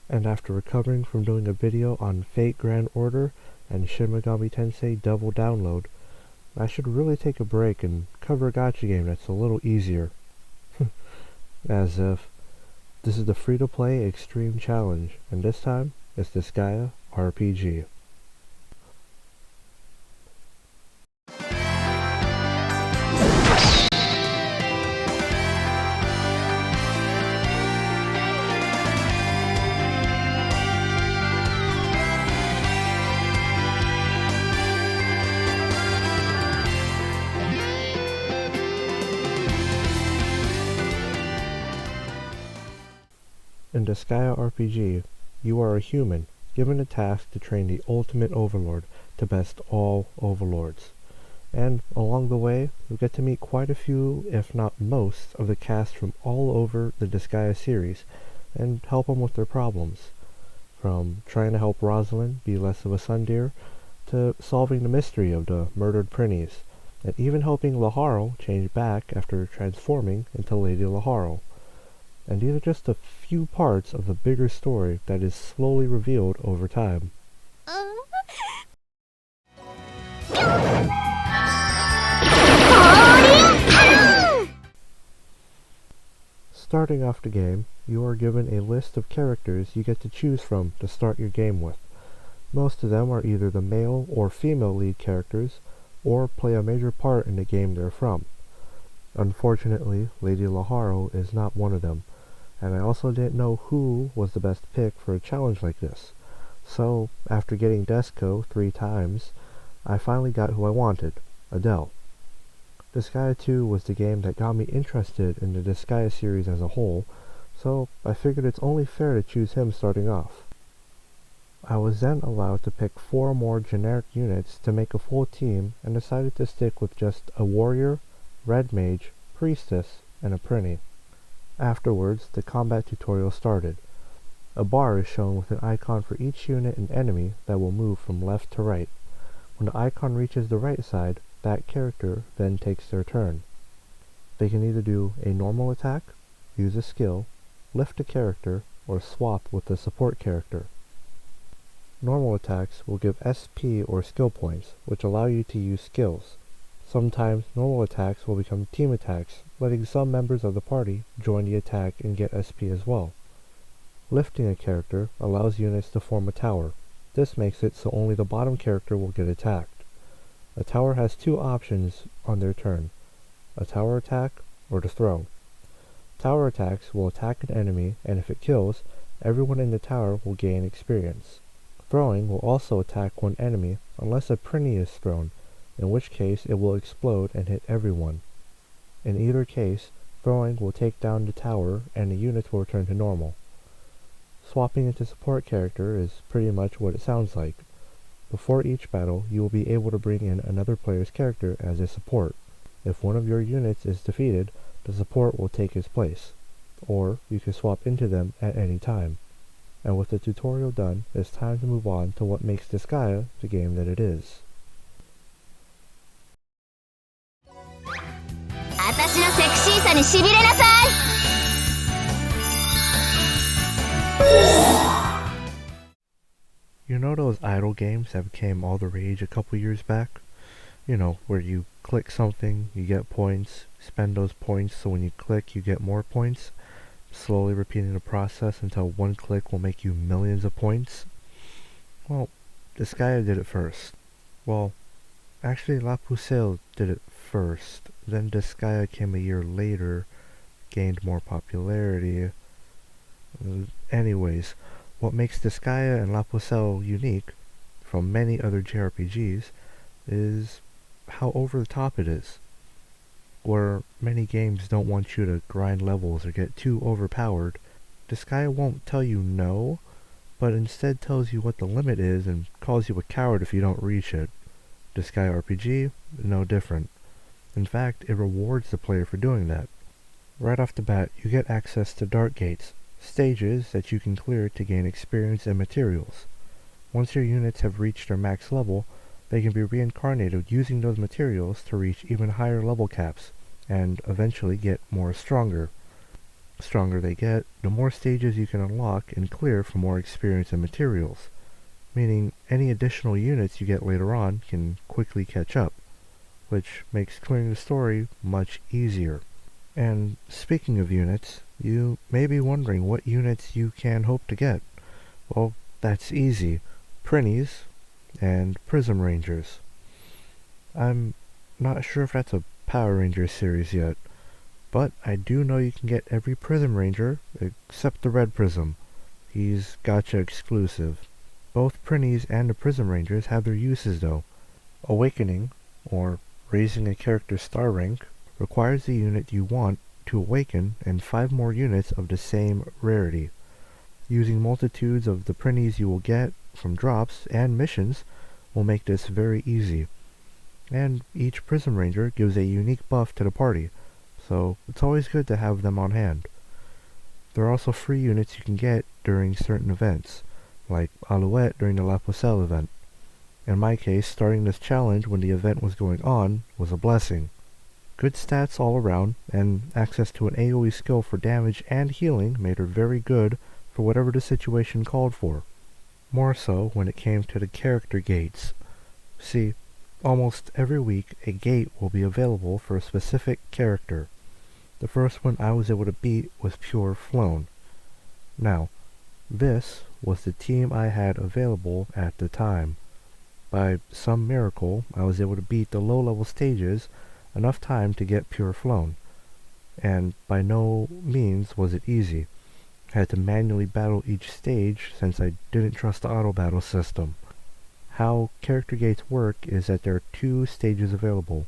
and after recovering from doing a video on Fate Grand Order and Shin Megami Tensei Double Download, I should really take a break and cover a gacha game that's a little easier. As if. This is the free-to-play Extreme Challenge, and this time, it's Disgaea RPG. In Disgaea RPG, you are a human, given a task to train the ultimate overlord to best all overlords. And along the way, you'll get to meet quite a few, if not most, of the cast from all over the Disgaea series, and help them with their problems. From trying to help Rosalind be less of a tsundere, to solving the mystery of the murdered Prinnies, and even helping Laharl change back after transforming into Lady Laharl. And these are just a few parts of the bigger story that is slowly revealed over time. Starting off the game, you are given a list of characters you get to choose from to start your game with. Most of them are either the male or female lead characters, or play a major part in the game they're from. Unfortunately, Lady Laharl is not one of them, and I also didn't know who was the best pick for a challenge like this. So, after getting Desco 3 times, I finally got who I wanted, Adele. Disgaea 2 was the game that got me interested in the Disgaea series as a whole, so I figured it's only fair to choose him starting off. I was then allowed to pick 4 more generic units to make a full team and decided to stick with just a warrior, red mage, priestess, and a prinny. Afterwards, the combat tutorial started. A bar is shown with an icon for each unit and enemy that will move from left to right. When the icon reaches the right side, that character then takes their turn. They can either do a normal attack, use a skill, lift a character, or swap with the support character. Normal attacks will give SP or skill points, which allow you to use skills. Sometimes normal attacks will become team attacks, letting some members of the party join the attack and get SP as well. Lifting a character allows units to form a tower. This makes it so only the bottom character will get attacked. A tower has 2 options on their turn, a tower attack or to throw. Tower attacks will attack an enemy, and if it kills, everyone in the tower will gain experience. Throwing will also attack one enemy unless a prinny is thrown, in which case it will explode and hit everyone. In either case, throwing will take down the tower and the units will return to normal. Swapping into support character is pretty much what it sounds like. Before each battle, you will be able to bring in another player's character as a support. If one of your units is defeated, the support will take his place, or you can swap into them at any time. And with the tutorial done, it's time to move on to what makes Disgaea the game that it is. You know those idle games that became all the rage a couple years back? You know, where you click something, you get points, spend those points so when you click you get more points, slowly repeating the process until one click will make you millions of points? Well, Disgaea did it first. Well, actually La Pucelle did it first, then Disgaea came a year later, gained more popularity. Anyways, what makes Disgaea and La Pucelle unique from many other JRPGs is how over the top it is. Where many games don't want you to grind levels or get too overpowered, Disgaea won't tell you no, but instead tells you what the limit is and calls you a coward if you don't reach it. Disgaea RPG, no different. In fact, it rewards the player for doing that. Right off the bat, you get access to Dark Gates, stages that you can clear to gain experience and materials. Once your units have reached their max level, they can be reincarnated using those materials to reach even higher level caps, and eventually get more stronger. Stronger they get, the more stages you can unlock and clear for more experience and materials, meaning any additional units you get later on can quickly catch up, which makes clearing the story much easier. And speaking of units, you may be wondering what units you can hope to get. Well, that's easy. Prinnies and Prism Rangers. I'm not sure if that's a Power Rangers series yet, but I do know you can get every Prism Ranger except the Red Prism. He's Gacha exclusive. Both Prinnies and the Prism Rangers have their uses though. Awakening, or raising a character's star rank, requires the unit you want to awaken and 5 more units of the same rarity. Using multitudes of the Prinnies you will get from drops and missions will make this very easy. And each Prism Ranger gives a unique buff to the party, so it's always good to have them on hand. There are also free units you can get during certain events, like Alouette during the La Pucelle event. In my case, starting this challenge when the event was going on was a blessing. Good stats all around, and access to an AoE skill for damage and healing made her very good for whatever the situation called for. More so when it came to the character gates. See, almost every week a gate will be available for a specific character. The first one I was able to beat was Pure Flown. Now, this was the team I had available at the time. By some miracle, I was able to beat the low-level stages enough time to get Pure Flown, and by no means was it easy. I had to manually battle each stage since I didn't trust the auto-battle system. How character gates work is that there are 2 stages available.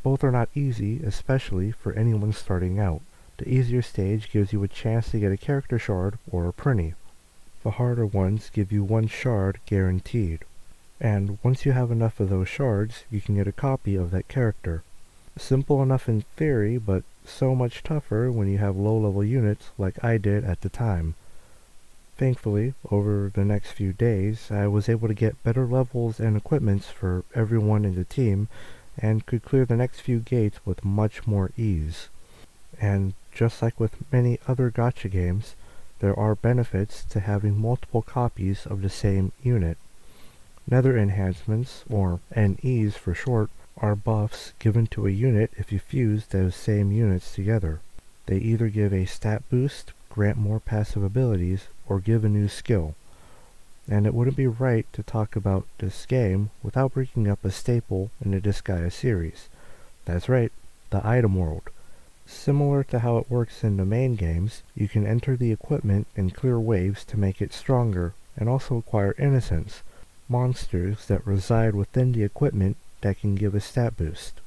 Both are not easy, especially for anyone starting out. The easier stage gives you a chance to get a character shard or a prinny. The harder ones give you 1 shard guaranteed. And once you have enough of those shards, you can get a copy of that character. Simple enough in theory, but so much tougher when you have low-level units like I did at the time. Thankfully, over the next few days, I was able to get better levels and equipments for everyone in the team, and could clear the next few gates with much more ease. And just like with many other gacha games, there are benefits to having multiple copies of the same unit. Nether enhancements, or NEs for short, are buffs given to a unit if you fuse those same units together. They either give a stat boost, grant more passive abilities, or give a new skill. And it wouldn't be right to talk about this game without breaking up a staple in the Disgaea series. That's right, the item world. Similar to how it works in the main games, you can enter the equipment and clear waves to make it stronger, and also acquire innocents, monsters that reside within the equipment that can give a stat boost.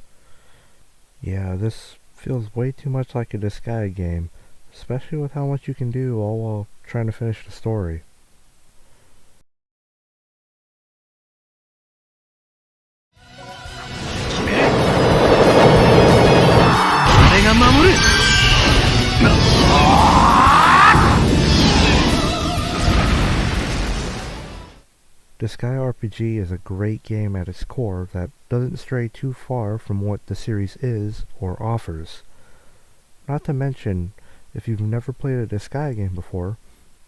Yeah, this feels way too much like a Disgaea game, especially with how much you can do all while trying to finish the story. Disgaea RPG is a great game at its core that doesn't stray too far from what the series is or offers. Not to mention, if you've never played a Disgaea game before,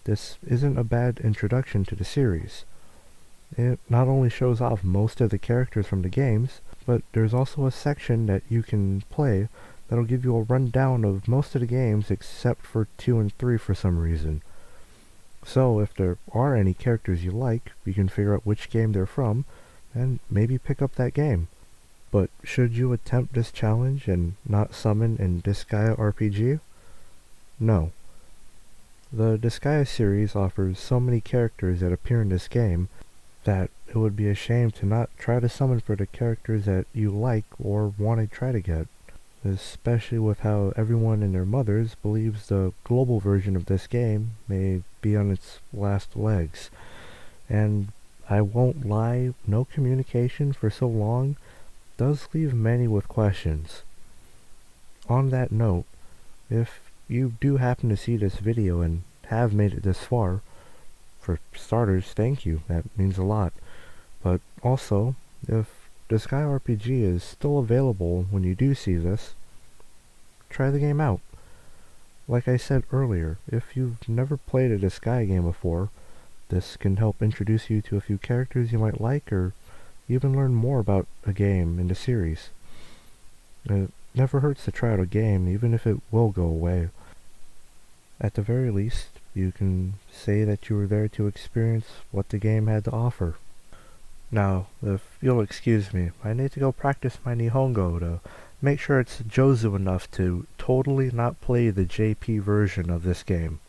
this isn't a bad introduction to the series. It not only shows off most of the characters from the games, but there's also a section that you can play that'll give you a rundown of most of the games except for 2 and 3 for some reason. So if there are any characters you like, you can figure out which game they're from, and maybe pick up that game. But should you attempt this challenge and not summon in Disgaea RPG? No. The Disgaea series offers so many characters that appear in this game that it would be a shame to not try to summon for the characters that you like or want to try to get, especially with how everyone and their mothers believes the global version of this game may be on its last legs. And I won't lie, no communication for so long does leave many with questions. On that note, if you do happen to see this video and have made it this far, for starters, thank you, that means a lot. But also, if Disgaea RPG is still available when you do see this, try the game out. Like I said earlier, if you've never played a Disgaea game before, this can help introduce you to a few characters you might like, or even learn more about a game in the series. It never hurts to try out a game, even if it will go away. At the very least, you can say that you were there to experience what the game had to offer. Now, if you'll excuse me, I need to go practice my Nihongo to make sure it's Jozu enough to totally not play the JP version of this game.